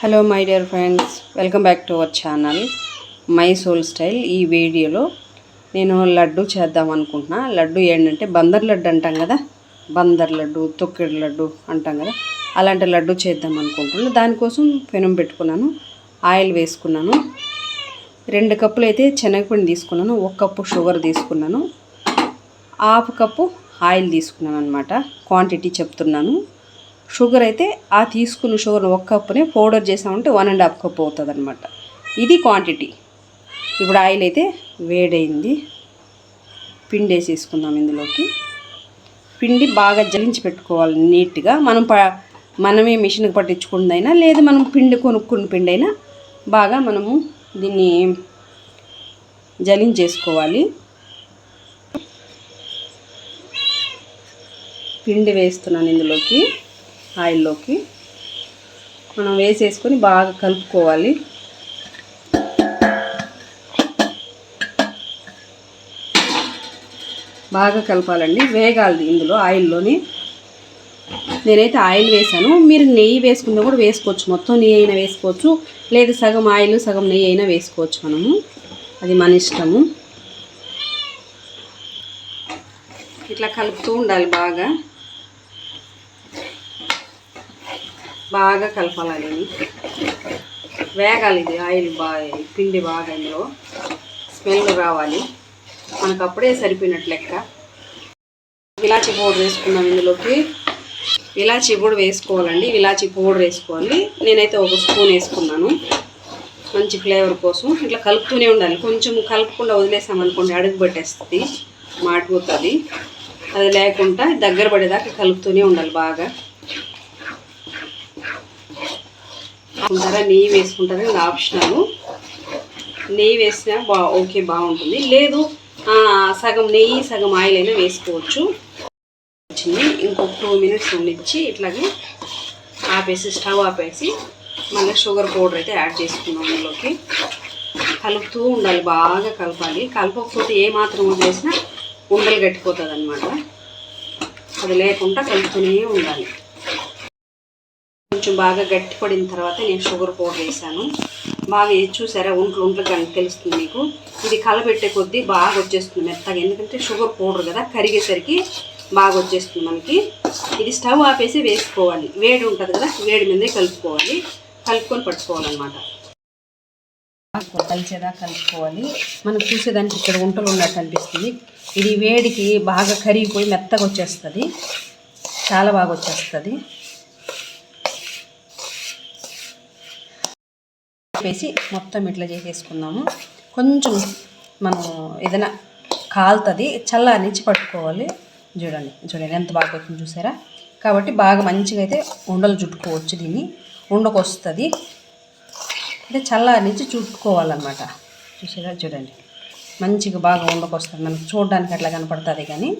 Hello my dear friends, welcome back to our channel my soul style. ఈ వీడియోలో నేను లడ్డు చేద్దాం అనుకుంటున్నా. లడ్డు ఏంటంటే బందర్ లడ్డు అంటాం కదా, బందర్ లడ్డు, తొక్కిడి లడ్డు అంటాం కదా, అలాంటి లడ్డు చేద్దాం అనుకుంటున్నాను. దానికోసం పెనం పెట్టుకున్నాను, ఆయిల్ వేసుకున్నాను. 2 కప్పులు అయితే శనగపిండి తీసుకున్నాను, 1 కప్పు షుగర్ తీసుకున్నాను, 1/2 కప్పు ఆయిల్ తీసుకున్నాను అనమాట. క్వాంటిటీ చెప్తున్నాను. షుగర్ అయితే ఆ తీసుకున్న షుగర్ 1 కప్పునే పౌడర్ చేసామంటే 1.5 కప్పు అవుతుంది అనమాట. ఇది క్వాంటిటీ. ఇప్పుడు ఆయిల్ అయితే వేడైంది, పిండి వేసేసుకుందాం. ఇందులోకి పిండి బాగా జలించి పెట్టుకోవాలి నీట్గా. మనమే మిషన్కి పట్టించుకుందైనా లేదు, మనం పిండి కొనుక్కున్న పిండి అయినా బాగా మనము దీన్ని జలించేసుకోవాలి. పిండి వేస్తున్నాను ఇందులోకి, ఆయిల్లోకి మనం వేసేసుకొని బాగా కలుపుకోవాలి. బాగా కలపాలండి, వేగాలి ఇందులో ఆయిల్లోని. నేనైతే ఆయిల్ వేసాను, మీరు నెయ్యి వేసుకున్నా కూడా వేసుకోవచ్చు. మొత్తం నెయ్యి అయినా వేసుకోవచ్చు, లేదు సగం ఆయిల్ సగం నెయ్యి అయినా వేసుకోవచ్చు. మనము అది మన ఇష్టము. ఇట్లా కలుపుతూ ఉండాలి, బాగా కలపాలి. వేగాలి ఇది ఆయిల్ బాగా, పిండి బాగా ఇందులో స్మెల్ రావాలి. మనకు అప్పుడే సరిపోయినట్లు లెక్క. ఇలాచీ పౌడర్ వేసుకున్నాం ఇందులోకి. ఇలాచీ కూడా వేసుకోవాలండి, ఇలాచీ పౌడర్ వేసుకోవాలి. నేనైతే 1 స్పూన్ వేసుకున్నాను, మంచి ఫ్లేవర్ కోసం. ఇట్లా కలుపుతూనే ఉండాలి. కొంచెం కలుపుకుండా వదిలేసామనుకోండి అడుగు పట్టేస్తుంది, మాడిపోతుంది. అది లేకుండా దగ్గర పడేదాకా కలుపుతూనే ఉండాలి బాగా. నెయ్యి వేసుకుంటారు, ఇది ఆప్షనల్. నెయ్యి వేసినా ఓకే, బాగుంటుంది. లేదు సగం నెయ్యి సగం ఆయిల్ అయినా వేసుకోవచ్చు. ఇంకొక 2 మినిట్స్ ఉండిచ్చి ఇట్లాగే ఆపేసి, స్టవ్ ఆపేసి మళ్ళీ షుగర్ పౌడర్ అయితే యాడ్ చేసుకున్నాం. అందులోకి కలుపుతూ ఉండాలి, బాగా కలపాలి. కలపకపోతే ఏమాత్రం వదిలేసినా ఉండలు గట్టిపోతుంది అనమాట. అది లేకుండా కలుపుతూనే ఉండాలి. కొంచెం బాగా గట్టి పడిన తర్వాత నేను షుగర్ పౌడర్ వేసాను. బాగా చూసారా, ఒంట్లు కానీ తెలుస్తుంది మీకు. ఇది కలబెట్టే కొద్దీ బాగా వచ్చేస్తుంది మెత్తగా, ఎందుకంటే షుగర్ పౌడర్ కదా, కరిగేసరికి బాగా వచ్చేస్తుంది మనకి. ఇది స్టవ్ ఆపేసి వేసుకోవాలి, వేడి ఉంటుంది కదా, వేడి మీదే కలుపుకొని పట్టుకోవాలన్నమాట. కలిసేదా కలుపుకోవాలి. మనం చూసేదానికి ఇక్కడ ఉంటలు ఉన్నట్టు అనిపిస్తుంది. ఇది వేడికి బాగా కరిగిపోయి మెత్తగా వచ్చేస్తుంది, చాలా బాగా వచ్చేస్తుంది. వేసి మొత్తం ఇట్లా చేసేసుకుందాము. కొంచెం మనం ఏదైనా కాలుతుంది, చల్లారించి పట్టుకోవాలి. చూడండి ఎంత బాగా వచ్చింది చూసారా. కాబట్టి బాగా మంచిగా అయితే ఉండలు చుట్టుకోవచ్చు. దీన్ని ఉండకు వస్తుంది అంటే చల్లారించి చుట్టుకోవాలన్నమాట. చూసారా, చూడండి మంచిగా బాగా ఉండకు వస్తుంది. మనకు చూడడానికి అట్లా కనపడుతుంది, కానీ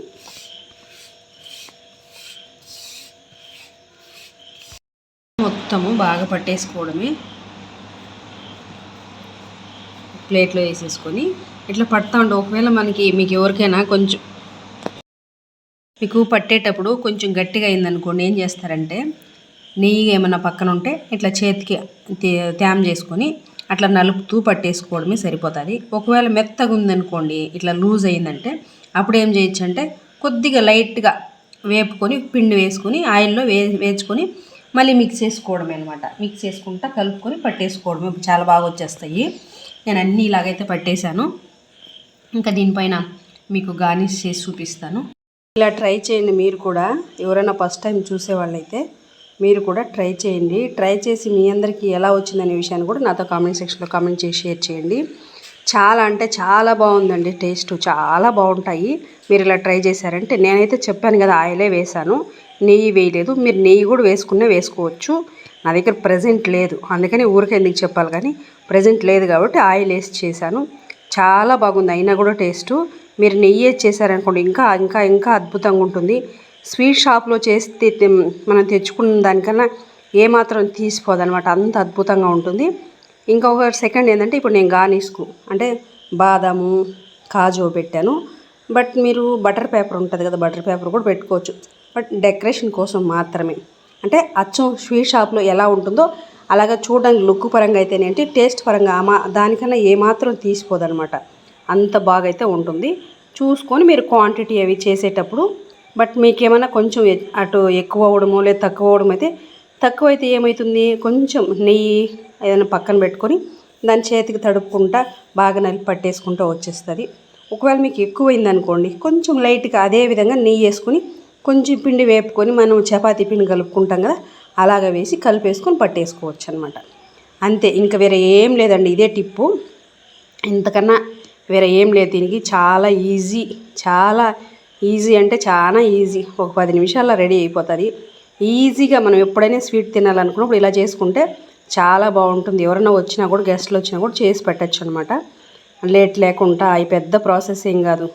మొత్తము బాగా పట్టేసుకోవడమే. ప్లేట్లో వేసేసుకొని ఇట్లా పడతా ఉంటే, ఒకవేళ మీకు ఎవరికైనా కొంచెం మీకు పట్టేటప్పుడు కొంచెం గట్టిగా అయిందనుకోండి, ఏం చేస్తారంటే నెయ్యి ఏమైనా పక్కన ఉంటే ఇట్లా చేతికి తేమ చేసుకొని అట్లా నలుపుతూ పట్టేసుకోవడమే సరిపోతుంది. ఒకవేళ మెత్తగా ఉందనుకోండి, ఇట్లా లూజ్ అయిందంటే అప్పుడు ఏం చేయొచ్చు అంటే కొద్దిగా లైట్గా వేపుకొని పిండి వేసుకొని ఆయిల్లో వేసుకొని మళ్ళీ మిక్స్ చేసుకోవడమే అనమాట. మిక్స్ చేసుకుంటా కలుపుకొని పట్టేసుకోవడమే, చాలా బాగా వచ్చేస్తాయి. నేను అన్నీ ఇలాగైతే పట్టేశాను. ఇంకా దీనిపైన మీకు గార్నిష్ చేసి చూపిస్తాను. ఇలా ట్రై చేయండి మీరు కూడా. ఎవరైనా ఫస్ట్ టైం చూసేవాళ్ళైతే మీరు కూడా ట్రై చేయండి. ట్రై చేసి మీ అందరికీ ఎలా వచ్చిందనే విషయాన్ని కూడా నాతో కామెంట్ సెక్షన్లో కామెంట్ చేసి షేర్ చేయండి. చాలా అంటే చాలా బాగుందండి, టేస్ట్ చాలా బాగుంటాయి. మీరు ఇలా ట్రై చేశారంటే, నేనైతే చెప్పాను కదా ఆయిలే వేసాను, నెయ్యి వేయలేదు. మీరు నెయ్యి కూడా వేసుకోవచ్చు. నా దగ్గర ప్రజెంట్ లేదు, అందుకని ఊరికే ఎందుకు చెప్పాలి, కానీ ప్రజెంట్ లేదు కాబట్టి ఆయిల్ వేసి చేశాను. చాలా బాగుంది. అయినా కూడా టేస్టు మీరు నెయ్యి వేసి చేశారనుకోండి ఇంకా ఇంకా ఇంకా అద్భుతంగా ఉంటుంది. స్వీట్ షాప్లో చేస్తే మనం తెచ్చుకున్న దానికన్నా ఏమాత్రం తీసిపోదనమాట, అంత అద్భుతంగా ఉంటుంది. ఇంకొక సెకండ్ ఏంటంటే, ఇప్పుడు నేను గార్నిష్కు అంటే బాదాము కాజు పెట్టాను. బట్ మీరు బటర్ పేపర్ ఉంటుంది కదా, బటర్ పేపర్ కూడా పెట్టుకోవచ్చు. బట్ డెకరేషన్ కోసం మాత్రమే. అంటే అచ్చం స్వీట్ షాప్లో ఎలా ఉంటుందో అలాగా చూడడానికి లుక్ పరంగా అయితేనేంటి టేస్ట్ పరంగా దానికన్నా ఏమాత్రం తీసిపోదనమాట. అంత బాగా అయితే ఉంటుంది. చూసుకొని మీరు క్వాంటిటీ అవి చేసేటప్పుడు బట్ మీకేమైనా కొంచెం అటు ఎక్కువ అవ్వడమో లేదా తక్కువ అవ్వడం అయితే తక్కువైతే ఏమవుతుంది, కొంచెం నెయ్యి ఏదైనా పక్కన పెట్టుకొని దాని చేతికి తడుపుకుంటా బాగా నలిపి పట్టేసుకుంటూ వచ్చేస్తుంది. ఒకవేళ మీకు ఎక్కువైంది అనుకోండి కొంచెం లైట్గా అదే విధంగా నెయ్యి వేసుకొని కొంచెం పిండి వేపుకొని మనం చపాతీ పిండి కలుపుకుంటాం కదా, అలాగ వేసి కలిపేసుకొని పట్టేసుకోవచ్చు అనమాట. అంతే, ఇంకా వేరే ఏం లేదండి. ఇదే టిప్పు, ఇంతకన్నా వేరే ఏం లేదు. దీనికి చాలా ఈజీ అంటే చాలా ఈజీ. ఒక 10 నిమిషాల్లో రెడీ అయిపోతుంది. ఈజీగా మనం ఎప్పుడైనా స్వీట్ తినాలనుకున్నప్పుడు ఇలా చేసుకుంటే చాలా బాగుంటుంది. ఎవరైనా వచ్చినా కూడా గెస్ట్లు వచ్చినా కూడా చేసి పెట్టచ్చు అనమాట. లేట్ లేకుండా అవి పెద్ద ప్రాసెస్ ఏం కాదు.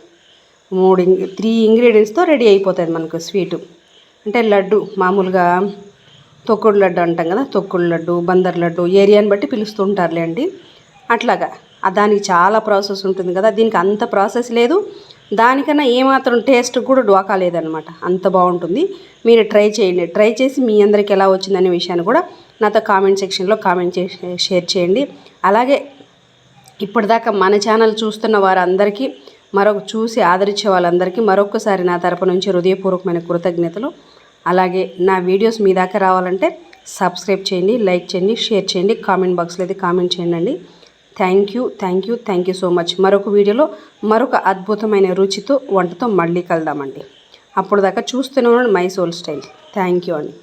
3 ఇంగ్రీడియంట్స్తో రెడీ అయిపోతుంది మనకు స్వీటు. అంటే లడ్డు మామూలుగా తొక్కుడు లడ్డు అంటాం కదా, తొక్కుడు లడ్డు, బందర్ లడ్డు ఏరియాని బట్టి పిలుస్తుంటారులేండి. అట్లాగా దానికి చాలా ప్రాసెస్ ఉంటుంది కదా, దీనికి అంత ప్రాసెస్ లేదు. దానికన్నా ఏమాత్రం టేస్ట్ కూడా డోకా లేదనమాట. అంత బాగుంటుంది. మీరు ట్రై చేయండి. ట్రై చేసి మీ అందరికి ఎలా వచ్చిందనే విషయాన్ని కూడా నాతో కామెంట్ సెక్షన్లో కామెంట్ చేసి షేర్ చేయండి. అలాగే ఇప్పటిదాకా మన ఛానల్ చూస్తున్న వారందరికీ, చూసి ఆదరించే వాళ్ళందరికీ మరొకసారి నా తరపు నుంచి హృదయపూర్వకమైన కృతజ్ఞతలు. అలాగే నా వీడియోస్ మీ దాకా రావాలంటే సబ్స్క్రైబ్ చేయండి, లైక్ చేయండి, షేర్ చేయండి, కామెంట్ బాక్స్లో అయితే కామెంట్ చేయండి. Thank you so much. మరొక వీడియోలో మరొక అద్భుతమైన రుచితో వంటతో మళ్ళీ కలుద్దామండి. అప్పుడు దాకా చూస్తూనే ఉండండి my soul style. Thank you అండి.